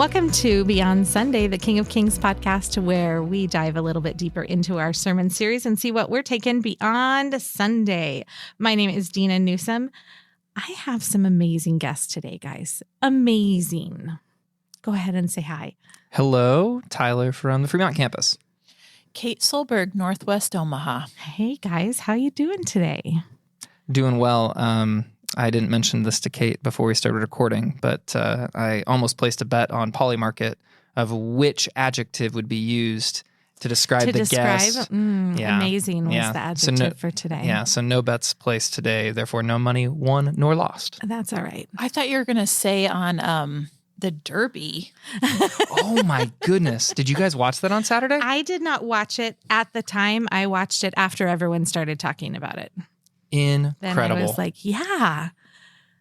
Welcome to Beyond Sunday, the King of Kings podcast, where we dive a little bit deeper into our sermon series and see what we're taking beyond Sunday. My name is Dina Newsom. I have some amazing guests today, guys. Amazing. Go ahead and say hi. Hello, Tyler from the Fremont campus. Kate Solberg, Northwest Omaha. Hey, guys. How you doing today? Doing well. I didn't mention this to Kate before we started recording, but I almost placed a bet on Polymarket of which adjective would be used to describe the guest. Amazing was the adjective for today. Yeah, so no bets placed today, therefore no money won nor lost. That's all right. I thought you were going to say on the Derby. Oh my goodness. Did you guys watch that on Saturday? I did not watch it at the time. I watched it after everyone started talking about it. Incredible. Then I was like, yeah,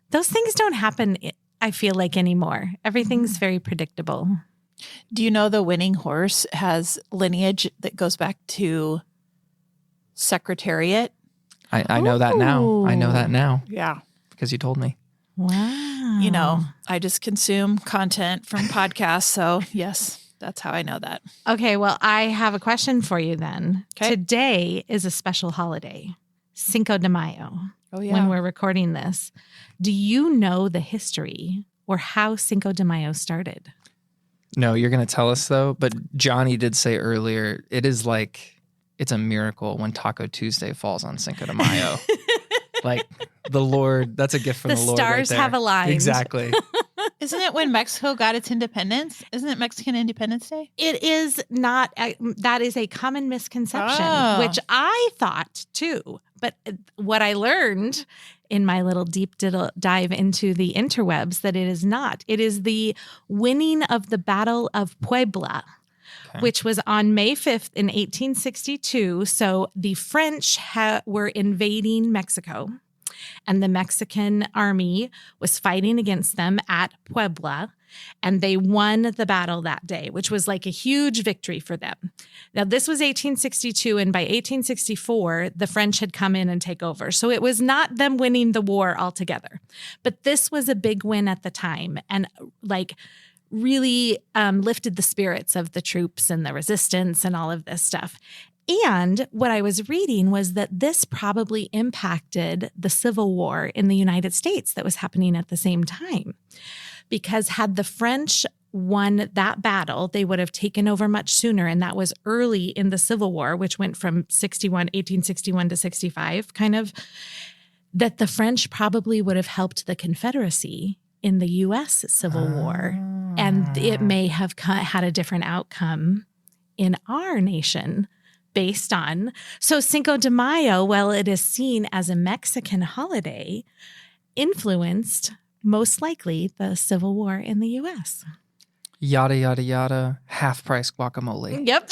those things don't happen, I feel like, anymore. Everything's very predictable. Do you know the winning horse has lineage that goes back to Secretariat? I know that now. I know that now. Yeah. Because you told me. Wow. You know, I just consume content from podcasts. So, yes, that's how I know that. Okay, well, I have a question for you then. Okay. Today is a special holiday, Cinco de Mayo. Oh, yeah. When we're recording this. Do you know the history or how Cinco de Mayo started? No, you're going to tell us though. But Johnny did say earlier, it's a miracle when Taco Tuesday falls on Cinco de Mayo. Like the Lord, that's a gift from the Lord. The stars right there. have aligned. Exactly. Isn't it when Mexico got its independence? Isn't it Mexican Independence Day? It is not. That is a common misconception, which I thought too. But what I learned in my little deep dive into the interwebs, that it is not. It is the winning of the Battle of Puebla, which was on May 5th in 1862. So the French were invading Mexico, and the Mexican army was fighting against them at Puebla, and they won the battle that day, which was like a huge victory for them. Now, this was 1862, and by 1864, the French had come in and take over. So it was not them winning the war altogether, but this was a big win at the time, and really lifted the spirits of the troops and the resistance and all of this stuff. And what I was reading was that this probably impacted the Civil War in the United States that was happening at the same time. Because had the French won that battle, they would have taken over much sooner. And that was early in the Civil War, which went from 1861 to 65, kind of, that the French probably would have helped the Confederacy in the U.S. Civil War. And it may have had a different outcome in our nation based on. So Cinco de Mayo, while it is seen as a Mexican holiday, influenced most likely the Civil War in the U.S. Yada, yada, yada. Half price guacamole. Yep.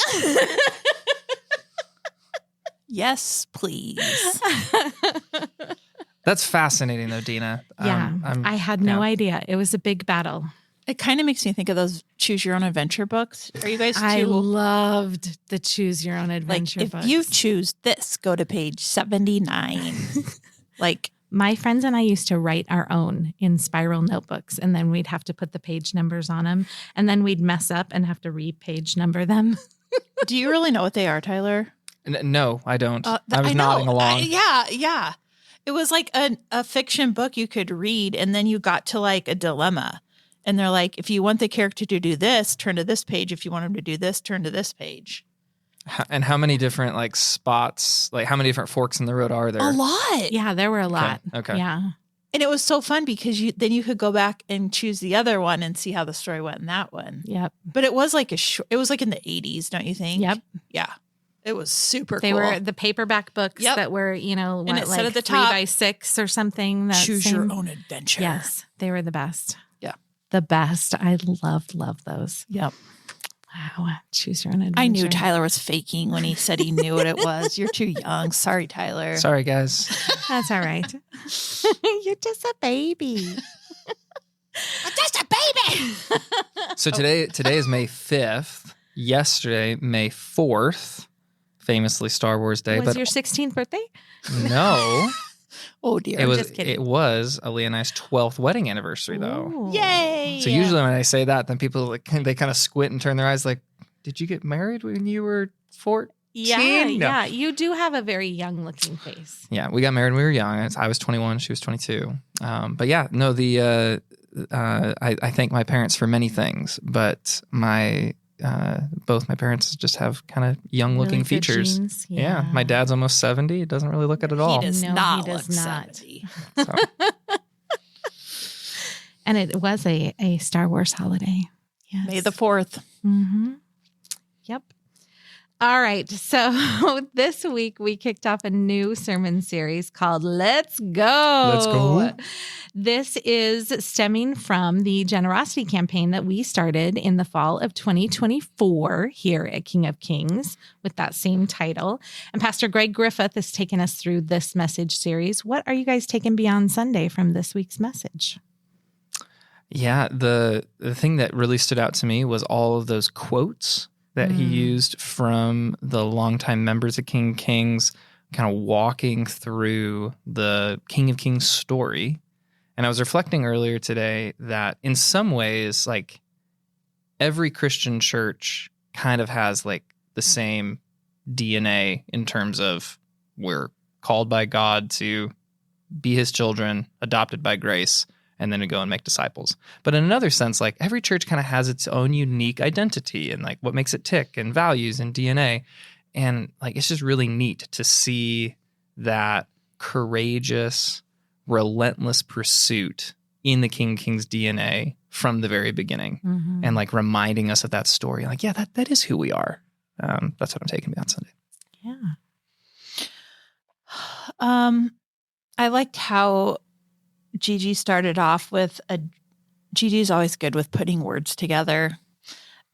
Yes, please. That's fascinating though, Dina. Yeah. I had no idea. It was a big battle. It kind of makes me think of those Choose Your Own Adventure books. Are you guys too? I loved the Choose Your Own Adventure books. If you choose this, go to page 79. My friends and I used to write our own in spiral notebooks, and then we'd have to put the page numbers on them, and then we'd mess up and have to re-page number them. Do you really know what they are, Tyler? No, I don't. I was nodding along. Yeah. It was like a fiction book you could read, and then you got to like a dilemma. And they're like, if you want the character to do this, turn to this page. If you want him to do this, turn to this page. And how many different spots, how many different forks in the road are there? A lot. Yeah, there were a lot. Okay. Yeah. And it was so fun because then you could go back and choose the other one and see how the story went in that one. Yep. But it was like it was like in the 80s, don't you think? Yep. Yeah. It was super They cool. were the papaperback books that were, and it said at the 3x6 or something. Choose Your Own Adventure. Yes, they were the best. Yeah. The best. I love those. Yep. Wow. Choose Your Own Adventure. I knew Tyler was faking when he said he knew what it was. You're too young. Sorry, Tyler. Sorry, guys. That's all right. You're just a baby. I'm just a baby. So today is May 5th. Yesterday, May 4th, famously Star Wars Day. Was your 16th birthday? No. Oh dear. Just kidding. It was Aaliyah and I's 12th wedding anniversary, though. Ooh. Yay! So usually when I say that, then people they kind of squint and turn their eyes like, "Did you get married when you were 14?" Yeah, No. yeah. You do have a very young looking face. Yeah, we got married when we were young. I was 21, she was 22. But yeah, no, I thank my parents for many things, but both my parents just have kind of young looking Really good features. genes. Yeah, my dad's almost 70. It doesn't really look it at all. He does No, not he does look not. 70. So, And it was a Star Wars holiday. Yes. May the 4th. Mm-hmm. Yep. All right. So this week we kicked off a new sermon series called Let's Go. Let's Go. This is stemming from the generosity campaign that we started in the fall of 2024 here at King of Kings with that same title. And Pastor Greg Griffith has taken us through this message series. What are you guys taking beyond Sunday from this week's message? yeah, the thing that really stood out to me was all of those quotes that he used from the longtime members of King of Kings, kind of walking through the King of Kings story. And I was reflecting earlier today that in some ways, like every Christian church kind of has like the same DNA in terms of we're called by God to be his children, adopted by grace, and then to go and make disciples. But in another sense, like every church kind of has its own unique identity and like what makes it tick and values and DNA. And like, it's just really neat to see that courageous, relentless pursuit in the King of Kings DNA from the very beginning and like reminding us of that story. Like, yeah, that is who we are. That's what I'm taking beyond Sunday. Yeah. I liked how Gigi started off with Gigi's always good with putting words together.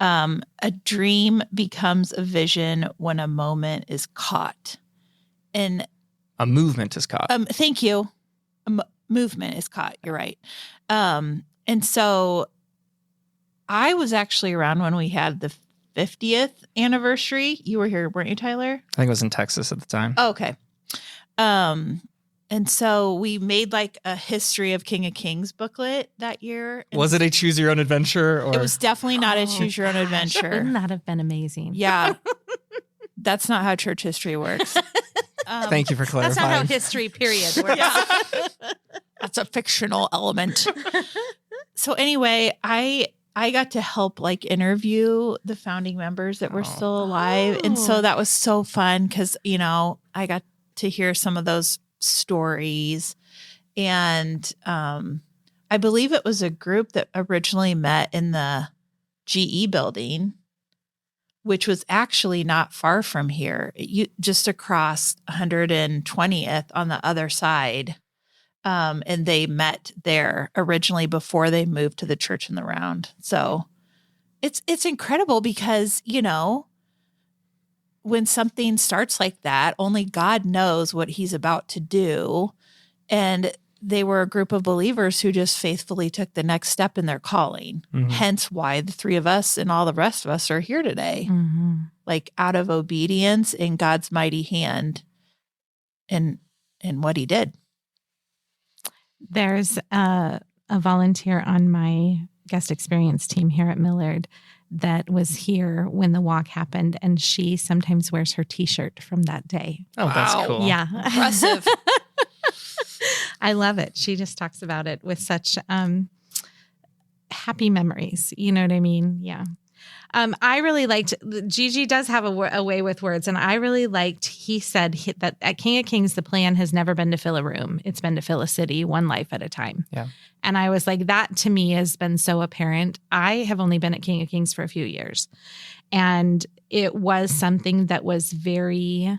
A dream becomes a vision when a moment is caught. And A movement is caught. thank you. Movement is caught. You're right. And so I was actually around when we had the 50th anniversary. You were here, weren't you, Tyler? I think it was in Texas at the time. Oh, okay. And so we made like a history of King of Kings booklet that year. And Was it a choose your own adventure? Or it was definitely not a choose your own adventure. Wouldn't that have been amazing? Yeah. That's not how church history works. Thank you for That's clarifying. not how history, period, works. Yeah. That's a fictional element. So anyway, I got to help like interview the founding members that were still alive. And so that was so fun because, you know, I got to hear some of those stories. And I believe it was a group that originally met in the GE building, which was actually not far from here, just across 120th on the other side. And they met there originally before they moved to the church in the round. So it's incredible because, you know, when something starts like that, only God knows what he's about to do. And they were a group of believers who just faithfully took the next step in their calling. Hence why the three of us and all the rest of us are here today, like out of obedience in God's mighty hand and what he did. There's a volunteer on my guest experience team here at Millard that was here when the walk happened, and she sometimes wears her T-shirt from that day. Oh, that's Wow. cool. Yeah. Impressive. I love it. She just talks about it with such happy memories. You know what I mean? Yeah. I really liked, Gigi does have a way with words, and I really liked, he said that at King of Kings, the plan has never been to fill a room. It's been to fill a city, one life at a time. Yeah. And I was like, that to me has been so apparent. I have only been at King of Kings for a few years, and it was something that was very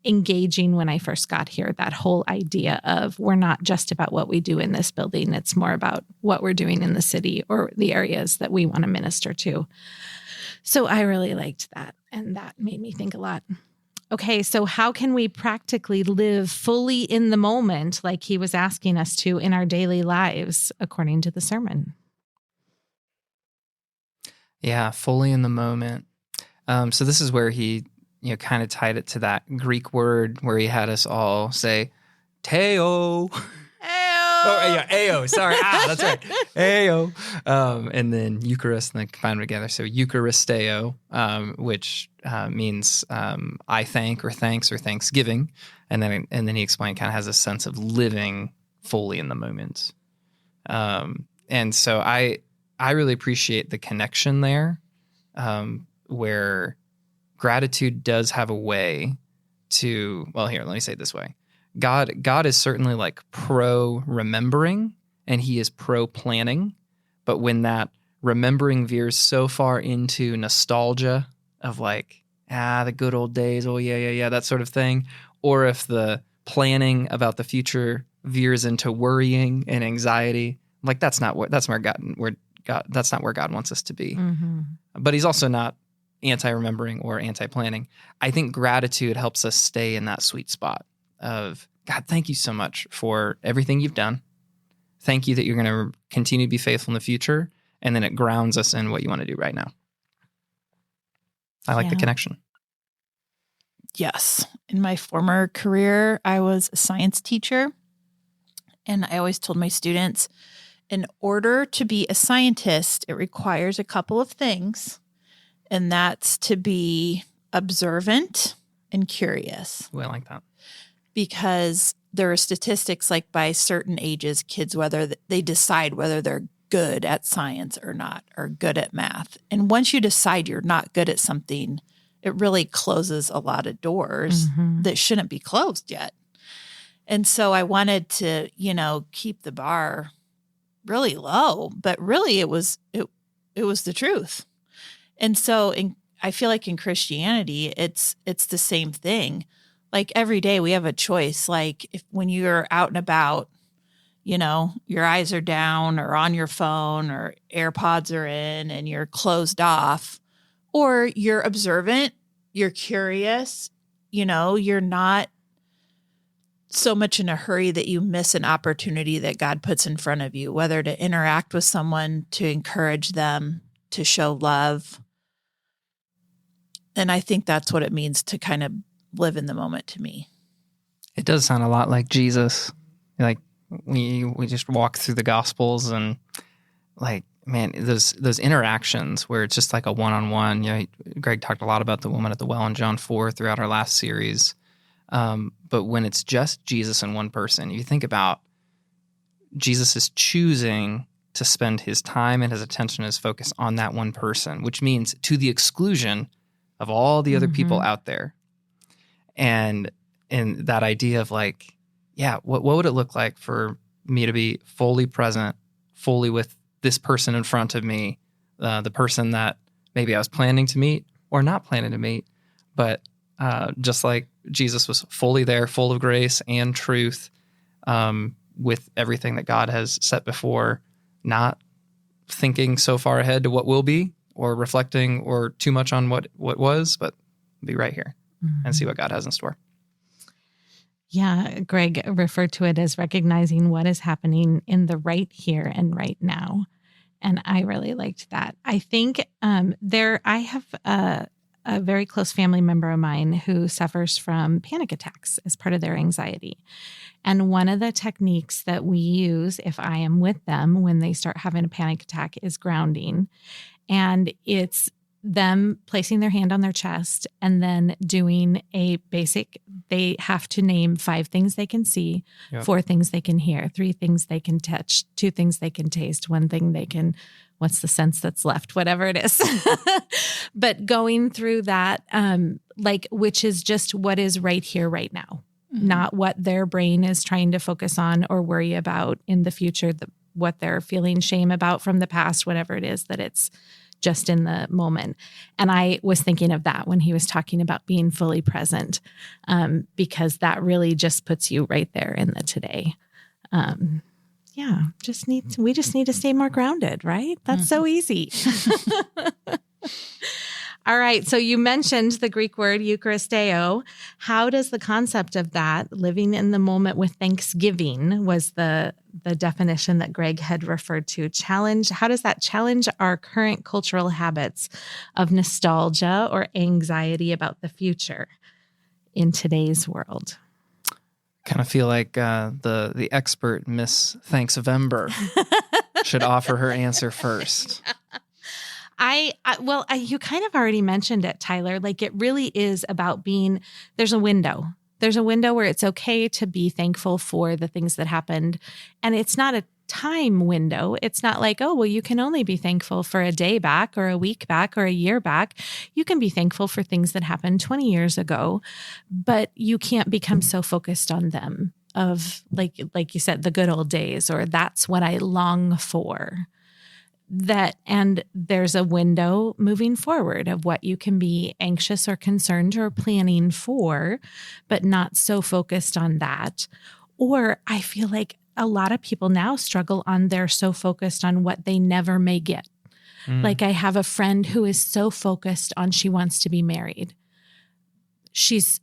engaging when I first got here. That whole idea of we're not just about what we do in this building. It's more about what we're doing in the city or the areas that we want to minister to. So I really liked that. And that made me think a lot. Okay, so how can we practically live fully in the moment like he was asking us to in our daily lives, according to the sermon? Yeah, fully in the moment. So this is where he kind of tied it to that Greek word where he had us all say, Teo. Oh, yeah, Ao. Sorry. That's right. Ao. And then Eucharist, and then combine them together. So Eucharisteo, which means I thank or thanks or thanksgiving. And then he explained kind of has a sense of living fully in the moment. And so I really appreciate the connection there, where gratitude does have a way to, well, here, let me say it this way. God is certainly like pro remembering, and he is pro planning. But when that remembering veers so far into nostalgia of like, the good old days, oh yeah, that sort of thing, or if the planning about the future veers into worrying and anxiety, like that's not where God wants us to be. Mm-hmm. But he's also not anti-remembering or anti-planning. I think gratitude helps us stay in that sweet spot of, God, thank you so much for everything you've done. Thank you that you're going to continue to be faithful in the future. And then it grounds us in what you want to do right now. I like the connection. Yes. In my former career, I was a science teacher. And I always told my students, in order to be a scientist, it requires a couple of things. And that's to be observant and curious. Ooh, I like that. Because there are statistics like by certain ages, kids, whether they decide whether they're good at science or not, or good at math. And once you decide you're not good at something, it really closes a lot of doors that shouldn't be closed yet. And so I wanted to, keep the bar really low, but really it was the truth. And so I feel like in Christianity, it's the same thing. Like every day we have a choice. Like when you're out and about, your eyes are down or on your phone or AirPods are in and you're closed off, or you're observant, you're curious, you're not so much in a hurry that you miss an opportunity that God puts in front of you, whether to interact with someone, to encourage them, to show love. And I think that's what it means to kind of live in the moment to me. It does sound a lot like Jesus. Like we just walk through the Gospels and like, man, those interactions where it's just like a one-on-one. Greg talked a lot about the woman at the well in John 4 throughout our last series. But when it's just Jesus and one person, you think about Jesus is choosing to spend his time and his attention and his focus on that one person, which means to the exclusion of all the other people out there. And that idea of like, what would it look like for me to be fully present, fully with this person in front of me, the person that maybe I was planning to meet or not planning to meet, but just like Jesus was fully there, full of grace and truth, with everything that God has set before, not thinking so far ahead to what will be or reflecting or too much on what was, but be right here and see what God has in store. Yeah, Greg referred to it as recognizing what is happening in the right here and right now. And I really liked that. I think I have a very close family member of mine who suffers from panic attacks as part of their anxiety. And one of the techniques that we use if I am with them when they start having a panic attack is grounding. And it's them placing their hand on their chest and then doing a basic, they have to name 5 things they can see, 4 things they can hear, 3 things they can touch, 2 things they can taste, 1 thing they can, what's the sense that's left, whatever it is. But going through that, which is just what is right here, right now, not what their brain is trying to focus on or worry about in the future, what they're feeling shame about from the past, whatever it is, that it's just in the moment. And I was thinking of that when he was talking about being fully present, because that really just puts you right there in the today. We just need to stay more grounded, right? That's so easy. All right. So you mentioned the Greek word Eucharisteo. How does the concept of that, living in the moment with thanksgiving, was the definition that Greg had referred to, challenge? How does that challenge our current cultural habits of nostalgia or anxiety about the future in today's world? Kind of feel like the expert Miss Thanksvember should offer her answer first. You kind of already mentioned it, Tyler. Like, it really is about there's a window. There's a window where it's okay to be thankful for the things that happened. And it's not a time window. It's not like, oh, well, you can only be thankful for a day back or a week back or a year back. You can be thankful for things that happened 20 years ago, but you can't become so focused on them of like you said, the good old days, or that's what I long for. And there's a window moving forward of what you can be anxious or concerned or planning for, but not so focused on that. Or I feel like a lot of people now struggle on they're so focused on what they never may get. Like, I have a friend who is so focused on she wants to be married. She's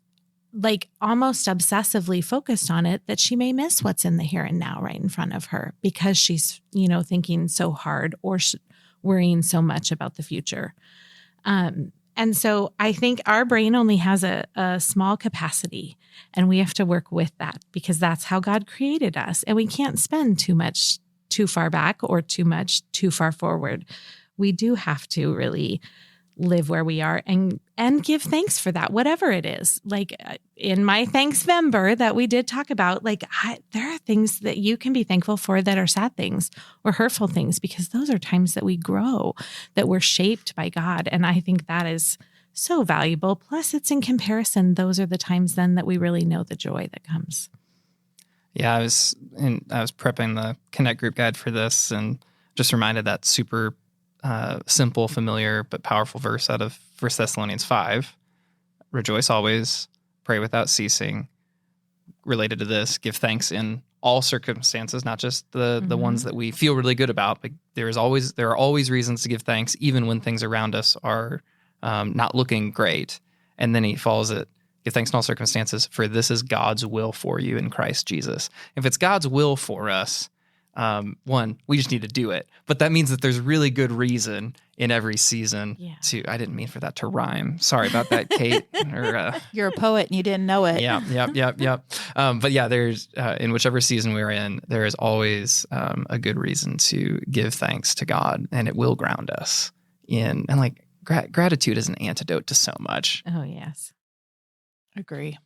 like almost obsessively focused on it that she may miss what's in the here and now right in front of her because she's, thinking so hard or worrying so much about the future. And so I think our brain only has a small capacity, and we have to work with that because that's how God created us. And we can't spend too much too far back or too much too far forward. We do have to really live where we are and give thanks for that, whatever it is. Like in my Thanksvember that we did talk about, there are things that you can be thankful for that are sad things or hurtful things, because those are times that we grow, that we're shaped by God. And I think that is so valuable. Plus, it's in comparison. Those are the times then that we really know the joy that comes. Yeah, I was prepping the Connect group guide for this and just reminded that super simple, familiar, but powerful verse out of 1 Thessalonians 5. Rejoice always, pray without ceasing. Related to this, give thanks in all circumstances, not just the ones that we feel really good about. But there are always reasons to give thanks, even when things around us are not looking great. And then he follows it, give thanks in all circumstances, for this is God's will for you in Christ Jesus. If it's God's will for us, we just need to do it. But that means that there's really good reason in every season I didn't mean for that to rhyme. Sorry about that, Kate. You're a poet and you didn't know it. Yep. But yeah, there's, in whichever season we're in, there is always a good reason to give thanks to God, and it will ground us in, and like gratitude is an antidote to so much. Oh, yes. Agree.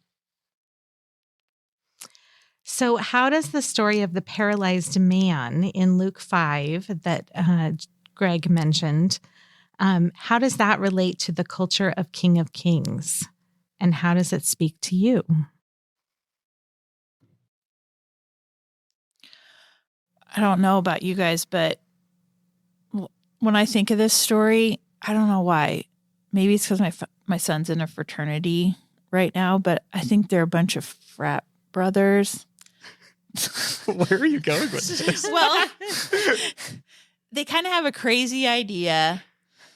So how does the story of the paralyzed man in Luke 5 that Greg mentioned, how does that relate to the culture of King of Kings? And how does it speak to you? I don't know about you guys, but when I think of this story, I don't know why. Maybe it's because my son's in a fraternity right now, but I think they're a bunch of frat brothers. Where are you going with this? Well, they kind of have a crazy idea.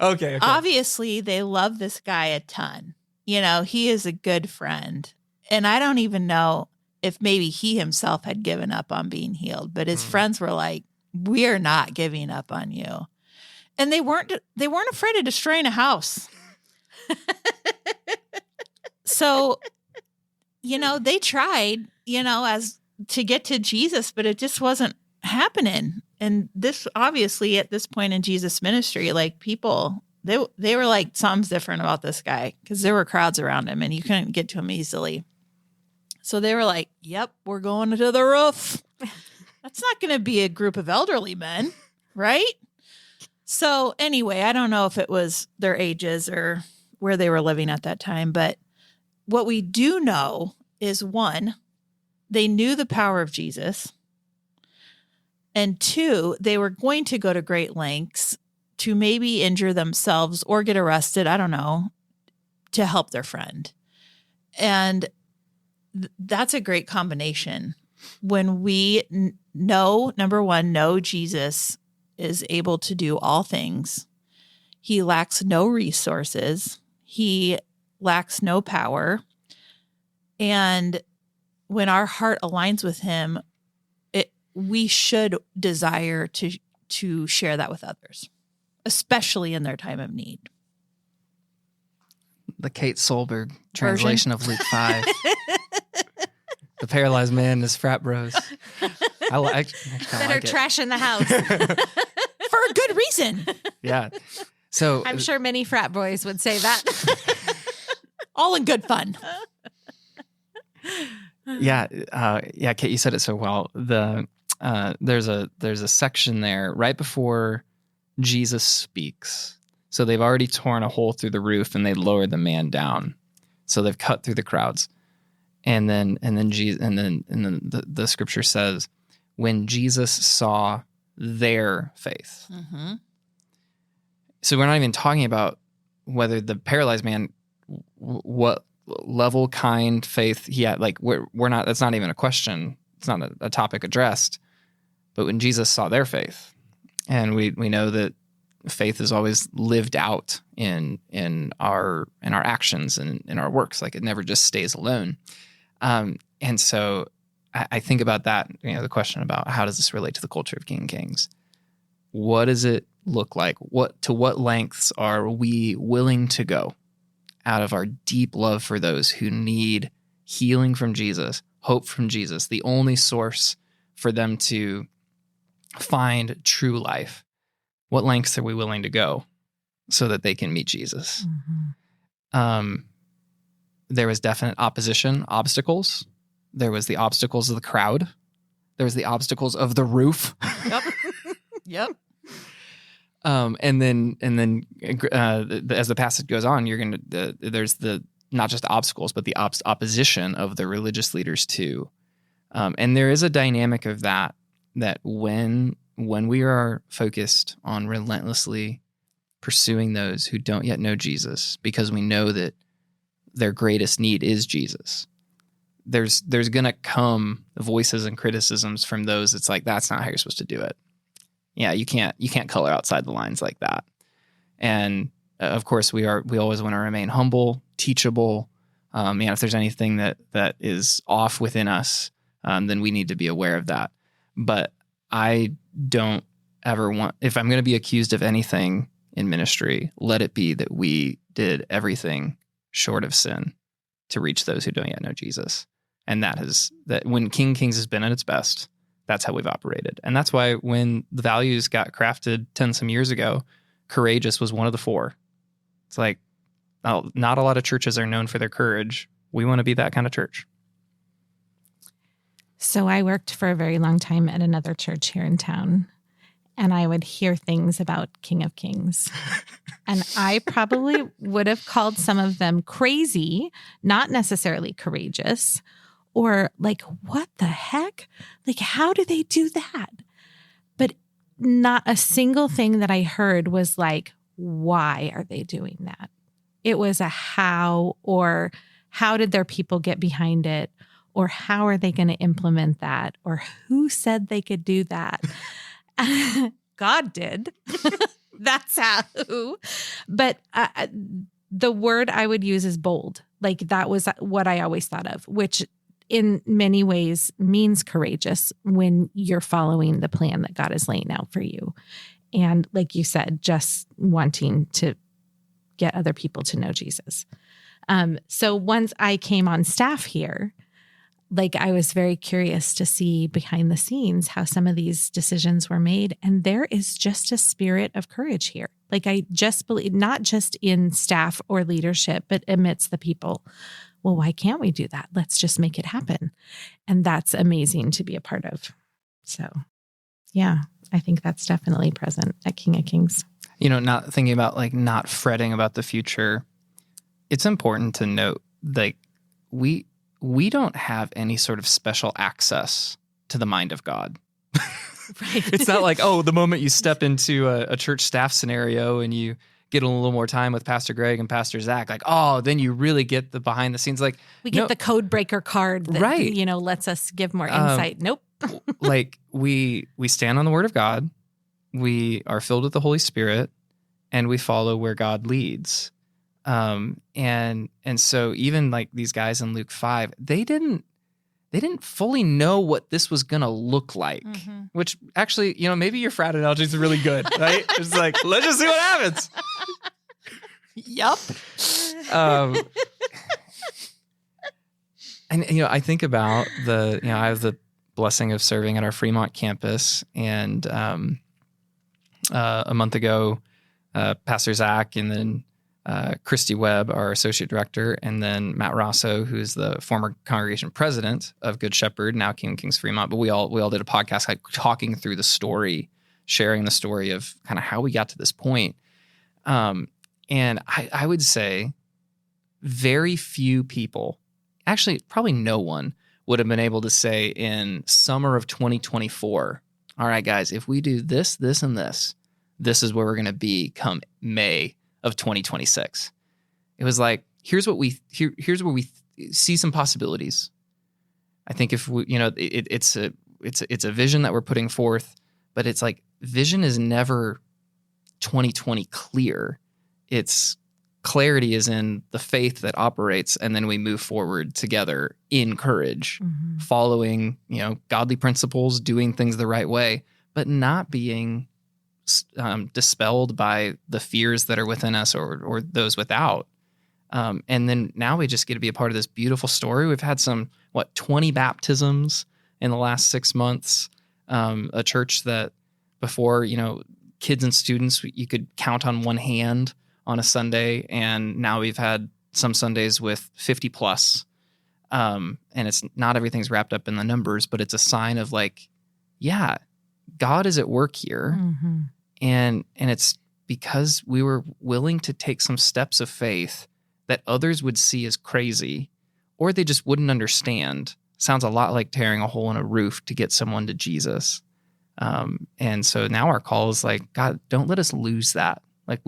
Okay. Obviously, they love this guy a ton. He is a good friend. And I don't even know if maybe he himself had given up on being healed, but his friends were like, we're not giving up on you. And they weren't afraid of destroying a house. So, they tried, as to get to Jesus, but it just wasn't happening. And this, obviously, at this point in Jesus' ministry, like people, they were like, something's different about this guy, because there were crowds around him and you couldn't get to him easily. So they were like, yep, we're going to the roof. That's not going to be a group of elderly men, right? So anyway, I don't know if it was their ages or where they were living at that time, but what we do know is, one, they knew the power of Jesus. And two, they were going to go to great lengths to maybe injure themselves or get arrested, I don't know, to help their friend. And that's a great combination. When we know, number one, know Jesus is able to do all things, He lacks no resources. He lacks no power. And when our heart aligns with him, we should desire to share that with others, especially in their time of need. The Kate Solberg translation of Luke 5. The paralyzed man and his frat bros. I like that are trashing the house. For a good reason. Yeah. So I'm sure many frat boys would say that. All in good fun. Yeah. Kate, you said it so well. There's a section there right before Jesus speaks. So they've already torn a hole through the roof and they lowered the man down. So they've cut through the crowds. And then the scripture says, when Jesus saw their faith. Mm-hmm. So we're not even talking about whether the paralyzed man, what level, kind, faith he had. Like we're not. That's not even a question. It's not a topic addressed. But when Jesus saw their faith, and we know that faith is always lived out in our actions and in our works. Like it never just stays alone. And so I think about that, the question about how does this relate to the culture of King of Kings? What does it look like? To what lengths are we willing to go out of our deep love for those who need healing from Jesus, hope from Jesus, the only source for them to find true life? What lengths are we willing to go so that they can meet Jesus? Mm-hmm. There was definite opposition, obstacles. There was the obstacles of the crowd. There was the obstacles of the roof. Yep. And then as the passage goes on, there's the not just obstacles, but the opposition of the religious leaders too. And there is a dynamic of that when we are focused on relentlessly pursuing those who don't yet know Jesus, because we know that their greatest need is Jesus, there's going to come voices and criticisms from those. It's like, that's not how you're supposed to do it. Yeah, you can't color outside the lines like that. And of course, we always want to remain humble, teachable. If there's anything that is off within us, then we need to be aware of that. But I don't ever want, if I'm going to be accused of anything in ministry, let it be that we did everything short of sin to reach those who don't yet know Jesus. And that when King of Kings has been at its best, that's how we've operated. And that's why when the values got crafted 10 some years ago, courageous was one of the 4. It's like, not a lot of churches are known for their courage. We want to be that kind of church. So I worked for a very long time at another church here in town, and I would hear things about King of Kings. And I probably would have called some of them crazy, not necessarily courageous, or like, what the heck? Like, how do they do that? But not a single thing that I heard was like, why are they doing that? It was a how, or how did their people get behind it? Or how are they going to implement that? Or who said they could do that? God did. That's how. But the word I would use is bold. Like that was what I always thought of, which in many ways means courageous when you're following the plan that God is laying out for you. And like you said, just wanting to get other people to know Jesus. So once I came on staff here, like I was very curious to see behind the scenes how some of these decisions were made. And there is just a spirit of courage here. Like I just believe, not just in staff or leadership, but amidst the people. Well, why can't we do that? Let's just make it happen. And that's amazing to be a part of. So yeah, I think that's definitely present at King of Kings. Not thinking about not fretting about the future. It's important to note we don't have any sort of special access to the mind of God. Right. It's not like, the moment you step into a church staff scenario and you get a little more time with Pastor Greg and Pastor Zach, then you really get the behind the scenes. Like we get the code breaker card that, right. Lets us give more insight. Nope. we stand on the word of God. We are filled with the Holy Spirit. and we follow where God leads. And so even like these guys in Luke 5, they didn't fully know what this was going to look like, which actually, maybe your frat analogy is really good, right? It's like, let's just see what happens. Yup. And, I think about I have the blessing of serving at our Fremont campus. And a month ago, Pastor Zach and then Christy Webb, our associate director, and then Matt Rosso, who's the former congregation president of Good Shepherd, now King of Kings Fremont. But we all did a podcast like talking through the story, sharing the story of kind of how we got to this point. And I would say very few people, actually probably no one, would have been able to say in summer of 2024, all right, guys, if we do this, this, and this is where we're going to be come May of 2026. It was like, here's where we see some possibilities. I think if we, it's a vision that we're putting forth, but it's like vision is never 2020 clear. It's clarity is in the faith that operates, and then we move forward together in courage, following, godly principles, doing things the right way, but not being dispelled by the fears that are within us or those without. And then now we just get to be a part of this beautiful story. We've had 20 baptisms in the last 6 months. A church that before, kids and students, you could count on one hand on a Sunday. And now we've had some Sundays with 50 plus. And it's not everything's wrapped up in the numbers, but it's a sign of like, yeah, God is at work here. And it's because we were willing to take some steps of faith that others would see as crazy, or they just wouldn't understand. Sounds a lot like tearing a hole in a roof to get someone to Jesus. And so now our call is like, God, don't let us lose that. Like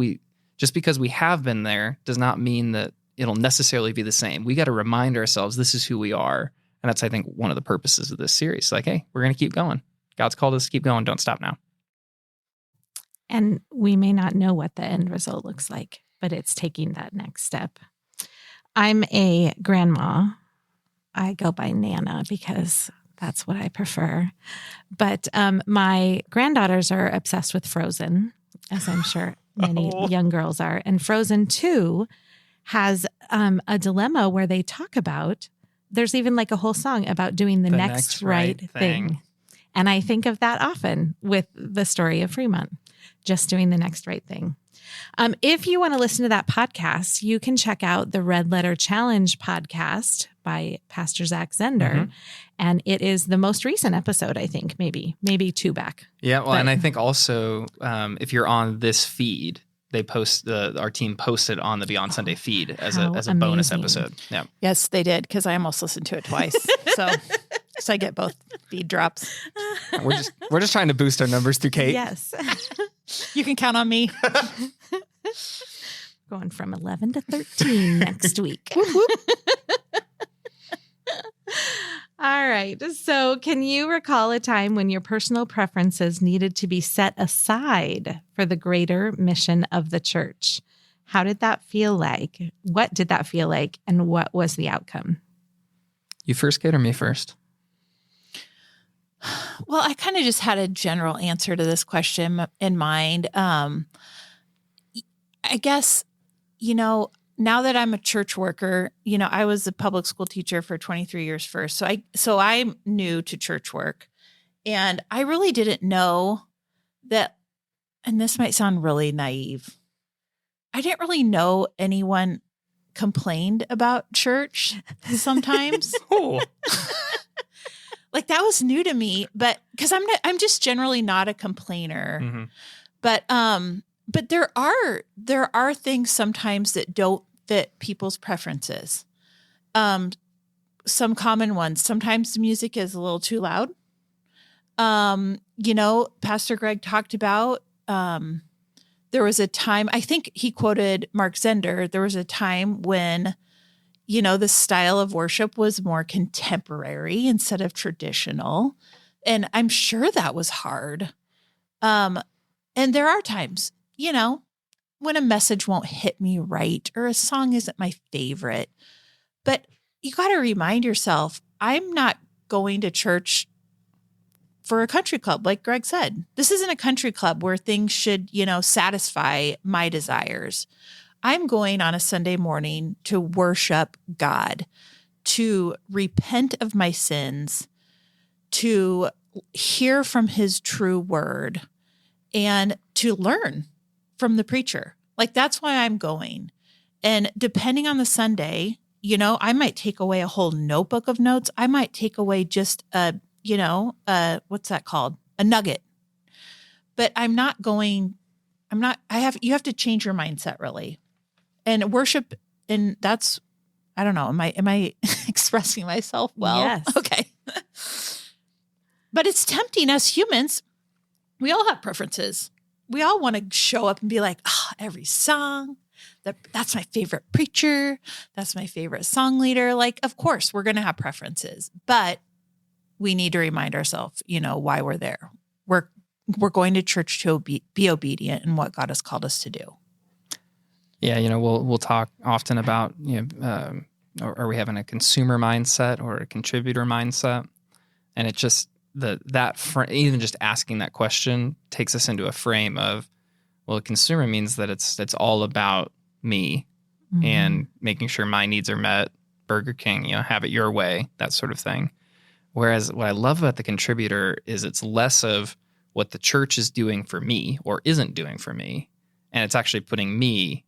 just because we have been there does not mean that it'll necessarily be the same. We got to remind ourselves this is who we are. And that's, I think, one of the purposes of this series. Like, hey, we're going to keep going. God's called us to keep going. Don't stop now. And we may not know what the end result looks like, but it's taking that next step. I'm a grandma. I go by Nana because that's what I prefer. But my granddaughters are obsessed with Frozen, as I'm sure many young girls are. And Frozen 2 has a dilemma where they talk about, there's even like a whole song about doing the next right thing. And I think of that often with the story of Fremont, just doing the next right thing. If you want to listen to that podcast, you can check out the Red Letter Challenge podcast by Pastor Zach Zender. And it is the most recent episode, I think, maybe 2 back. Yeah. Well, and I think also if you're on this feed, they post our team posted on the Beyond Sunday feed as a bonus episode. Yeah. Yes, they did, because I almost listened to it twice. So I get both feed drops. We're just trying to boost our numbers through Kate. Yes. You can count on me. Going from 11 to 13 next week. All right. So can you recall a time when your personal preferences needed to be set aside for the greater mission of the church? How did that feel like? What did that feel like? And what was the outcome? You first, Kate, or me first? Well, I kind of just had a general answer to this question in mind. I guess, now that I'm a church worker, I was a public school teacher for 23 years first. So I'm new to church work, and I really didn't know that, and this might sound really naive, I didn't really know anyone complained about church sometimes. Like that was new to me, but because I'm just generally not a complainer. But there are things sometimes that don't fit people's preferences. Some common ones. Sometimes the music is a little too loud. Pastor Greg talked about, there was a time, I think he quoted Mark Zender. There was a time when, the style of worship was more contemporary instead of traditional. And I'm sure that was hard. And there are times, when a message won't hit me right or a song isn't my favorite. But you got to remind yourself, I'm not going to church for a country club, like Greg said. This isn't a country club where things should, satisfy my desires. I'm going on a Sunday morning to worship God, to repent of my sins, to hear from his true word, and to learn from the preacher. Like, that's why I'm going. And depending on the Sunday, I might take away a whole notebook of notes. I might take away just what's that called? A nugget. But you have to change your mindset, really. And worship, and that's, I don't know, am I expressing myself well? Yes. Okay. But it's tempting as humans. We all have preferences. We all want to show up and be like, every song, that's my favorite preacher. That's my favorite song leader. Like, of course, we're going to have preferences, but we need to remind ourselves, why we're there. We're going to church to be obedient in what God has called us to do. Yeah, we'll talk often about, are we having a consumer mindset or a contributor mindset? And it just, even just asking that question takes us into a frame of, well, a consumer means that it's all about me and making sure my needs are met. Burger King, have it your way, that sort of thing. Whereas what I love about the contributor is it's less of what the church is doing for me or isn't doing for me. And it's actually putting me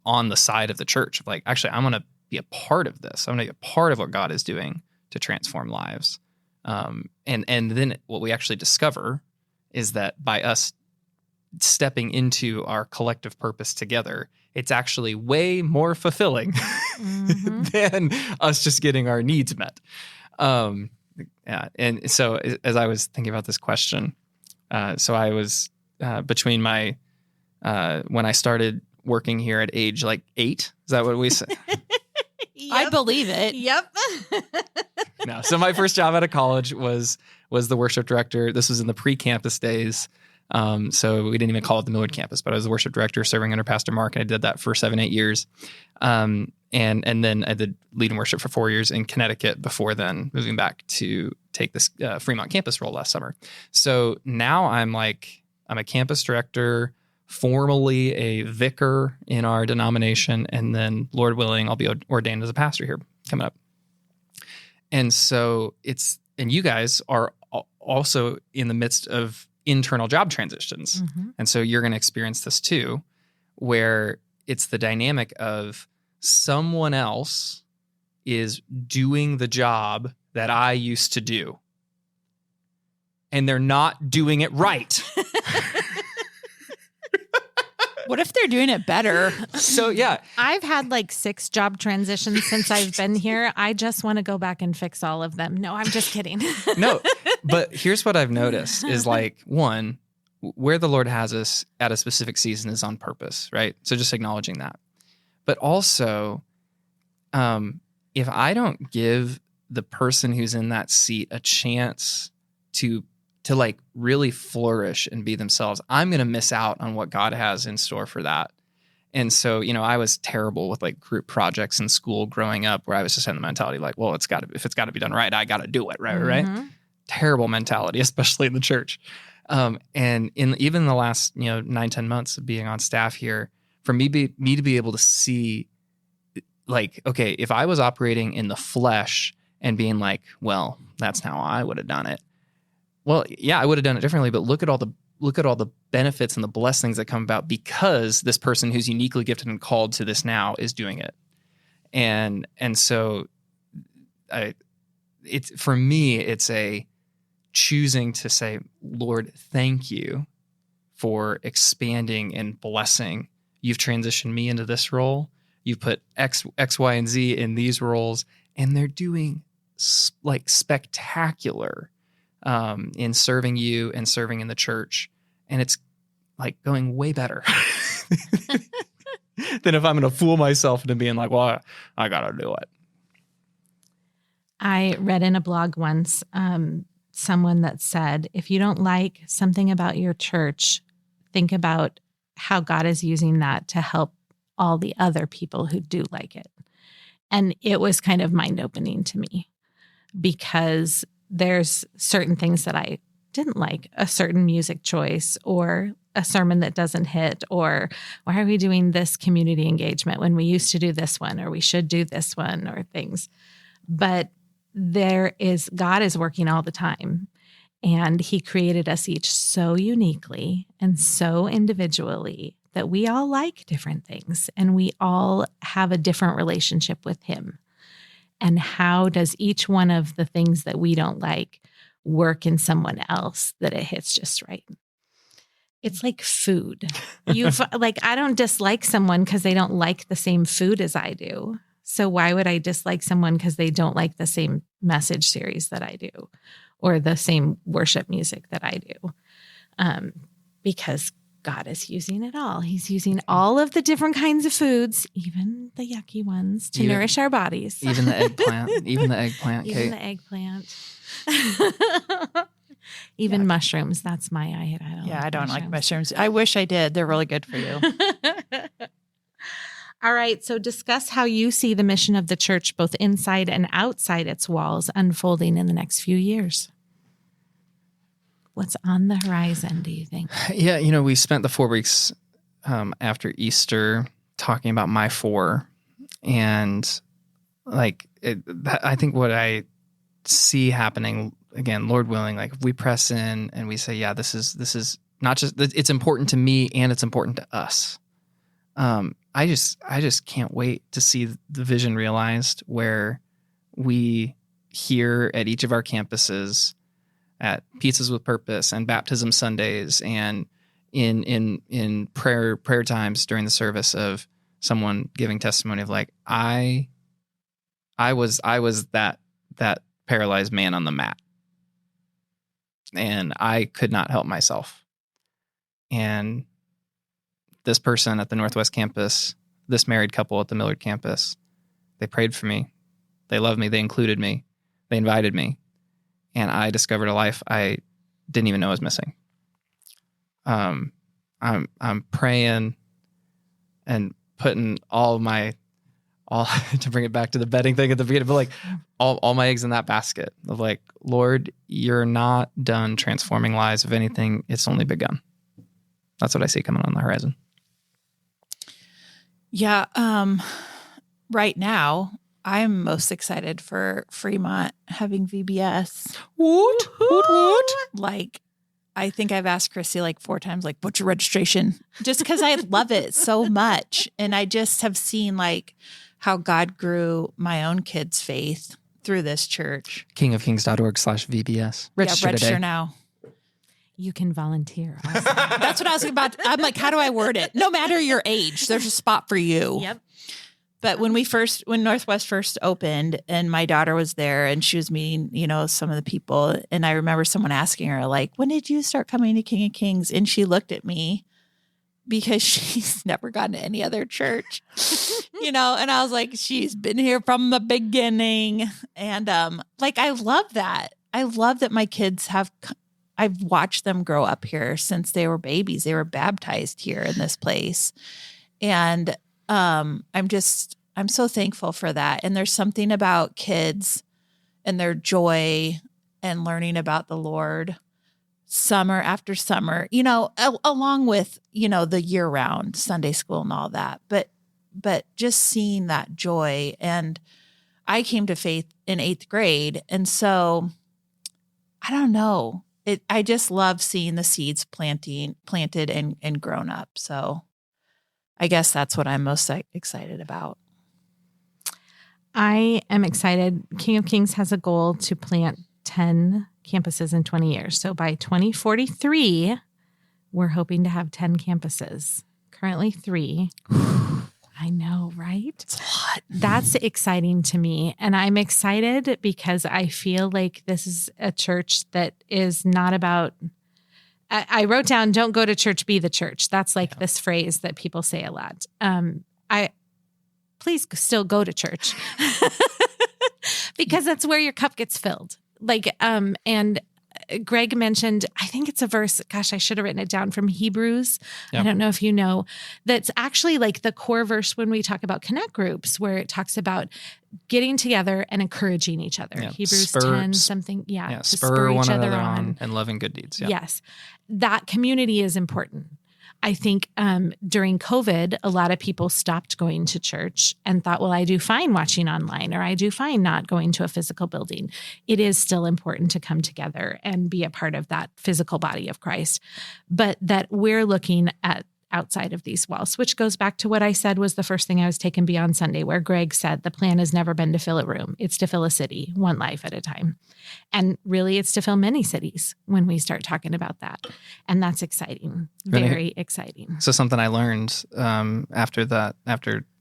on the side of the church. Like, actually, I'm going to be a part of this. I'm going to be a part of what God is doing to transform lives. And then what we actually discover is that by us stepping into our collective purpose together, it's actually way more fulfilling than us just getting our needs met. Yeah. And so as I was thinking about this question, so I was between my when I started working here at age like 8, is that what we said? Yep. I believe it. Yep. No. So my first job out of college was the worship director. This was in the pre-campus days. So we didn't even call it the Millard campus, but I was the worship director serving under Pastor Mark, and I did that for 7-8 years. And then I did lead in worship for 4 years in Connecticut before then moving back to take this Fremont campus role last summer. So now I'm a campus director, formally a vicar in our denomination, and then, Lord willing, I'll be ordained as a pastor here coming up. And so and you guys are also in the midst of internal job transitions. And so you're going to experience this too, where it's the dynamic of someone else is doing the job that I used to do, and they're not doing it right. What if they're doing it better? So, yeah. I've had like 6 job transitions since I've been here. I just want to go back and fix all of them. No, I'm just kidding. No, but here's what I've noticed is one, where the Lord has us at a specific season is on purpose, right? So just acknowledging that. But also, if I don't give the person who's in that seat a chance to really flourish and be themselves, I'm going to miss out on what God has in store for that. And so, I was terrible with group projects in school growing up, where I was just in the mentality well, if it's got to be done right, I got to do it, right? Terrible mentality, especially in the church. And even the last 9-10 months of being on staff here, for me to be able to see, okay, if I was operating in the flesh and being well, that's how I would have done it. Well, yeah, I would have done it differently, but look at all the benefits and the blessings that come about because this person who's uniquely gifted and called to this now is doing it. And so for me, it's a choosing to say, Lord, thank you for expanding and blessing. You've transitioned me into this role. You've put X, Y, and Z in these roles, and they're doing spectacular in serving you and serving in the church. And it's going way better than if I'm going to fool myself into being well, I got to do it. I read in a blog once, someone that said, if you don't like something about your church, think about how God is using that to help all the other people who do like it. And it was kind of mind-opening to me because there's certain things that I didn't like, a certain music choice or a sermon that doesn't hit, or why are we doing this community engagement when we used to do this one, or we should do this one, or things. But God is working all the time, and he created us each so uniquely and so individually that we all like different things and we all have a different relationship with him. And how does each one of the things that we don't like work in someone else that it hits just right? It's like food. I don't dislike someone because they don't like the same food as I do. So why would I dislike someone because they don't like the same message series that I do or the same worship music that I do? Because God is using it all. He's using all of the different kinds of foods, even the yucky ones, to nourish our bodies. Even the eggplant. Even the eggplant, Kate. Even the eggplant. Even mushrooms. That's my I don't like mushrooms. I wish I did. They're really good for you. All right. So discuss how you see the mission of the church, both inside and outside its walls, unfolding in the next few years. What's on the horizon, do you think? Yeah, we spent the 4 weeks after Easter talking about my 4. And I think what I see happening, again, Lord willing, if we press in and we say, yeah, this is not just, it's important to me and it's important to us. I just can't wait to see the vision realized where we here at each of our campuses at Pizzas with Purpose and Baptism Sundays and in prayer times during the service of someone giving testimony of I was that paralyzed man on the mat and I could not help myself. And this person at the Northwest campus, this married couple at the Millard campus, they prayed for me. They loved me. They included me. They invited me. And I discovered a life I didn't even know was missing. I'm praying and putting all to bring it back to the betting thing at the beginning, but all my eggs in that basket of Lord, you're not done transforming lives. If anything, it's only begun. That's what I see coming on the horizon. Yeah. Right now, I'm most excited for Fremont having VBS. What? I think I've asked Christy 4 times, what's your registration? Just because I love it so much. And I just have seen how God grew my own kids' faith through this church. kingofkings.org/VBS. Register today. now. You can volunteer. That's what I was about. I'm how do I word it? No matter your age, there's a spot for you. Yep. But when Northwest first opened and my daughter was there and she was meeting, some of the people, and I remember someone asking her, when did you start coming to King of Kings? And she looked at me because she's never gone to any other church, and I was she's been here from the beginning. And I love that. I love that my kids I've watched them grow up here since they were babies. They were baptized here in this place. And I'm so thankful for that. And there's something about kids and their joy and learning about the Lord summer after summer, along with, the year round Sunday school and all that, but just seeing that joy. And I came to faith in 8th grade. And so I don't know, I just love seeing the seeds planted and grown up. So I guess that's what I'm most excited about. I am excited. King of Kings has a goal to plant 10 campuses in 20 years. So by 2043, we're hoping to have 10 campuses. Currently 3. I know, right? It's a lot. That's exciting to me. And I'm excited because I feel like this is a church that is not about... I wrote down, don't go to church, be the church. That's this phrase that people say a lot. Please still go to church because that's where your cup gets filled. And Greg mentioned, I think it's a verse, gosh, I should have written it down, from Hebrews. Yeah. I don't know if you know, that's actually like the core verse when we talk about connect groups, where it talks about getting together and encouraging each other. Yeah. Hebrews 10 something. Yeah. To Spur one another on and loving good deeds. Yeah. Yes. That community is important. I think during COVID, a lot of people stopped going to church and thought, well, I do fine watching online, or I do fine not going to a physical building. It is still important to come together and be a part of that physical body of Christ, but that we're looking at outside of these walls, which goes back to what I said was the first thing I was taking Beyond Sunday, where Greg said the plan has never been to fill a room. It's to fill a city, one life at a time. And really, it's to fill many cities when we start talking about that. And that's exciting, very exciting. So something I learned after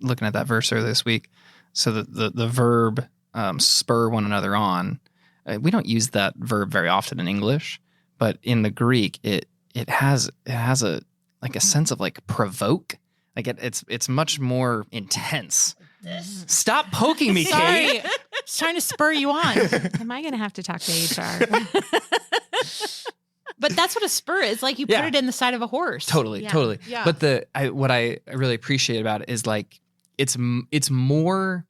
looking at that verse earlier this week, so the verb spur one another on, we don't use that verb very often in English, but in the Greek, it has a like a sense of like provoke. Like it's much more intense. Stop poking me, Kate. Sorry. Just trying to spur you on. Am I going to have to talk to HR? But that's what a spur is. Like you put it in the side of a horse. Totally. Yeah. But what I really appreciate about it is like it's more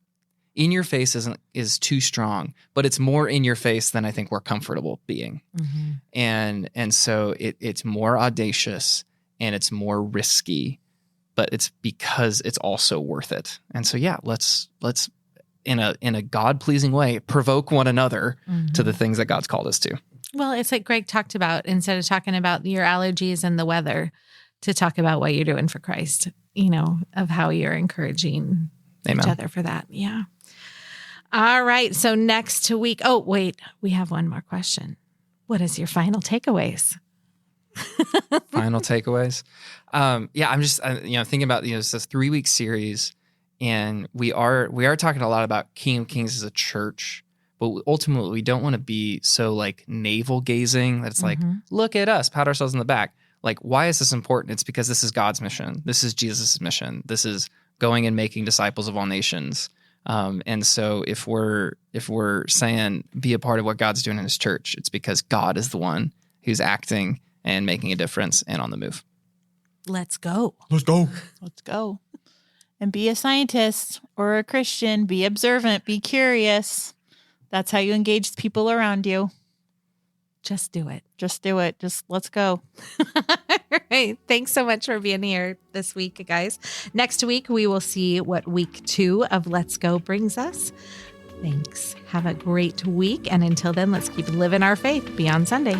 in your face is too strong, but it's more in your face than I think we're comfortable being. Mm-hmm. And so it's more audacious and it's more risky, but it's because it's also worth it. And so let's in a God-pleasing way provoke one another to the things that God's called us to. Well, it's like Greg talked about, instead of talking about your allergies and the weather, to talk about what you're doing for Christ, of how you're encouraging each other for that. Yeah. All right. So next week, we have one more question. What is your final takeaways? Final takeaways. I'm just thinking about it's a 3-week series, and we are talking a lot about King of Kings as a church, but ultimately we don't want to be so like navel gazing that it's like, look at us, pat ourselves on the back. Like, why is this important? It's because this is God's mission. This is Jesus' mission. This is going and making disciples of all nations. And so if we're saying be a part of what God's doing in His church, it's because God is the one who's acting and making a difference and on the move. Let's go. Let's go. And be a scientist or a Christian. Be observant. Be curious. That's how you engage people around you. Just do it. Just let's go. All right. Thanks so much for being here this week, guys. Next week, we will see what week 2 of Let's Go brings us. Thanks. Have a great week. And until then, let's keep living our faith beyond Sunday.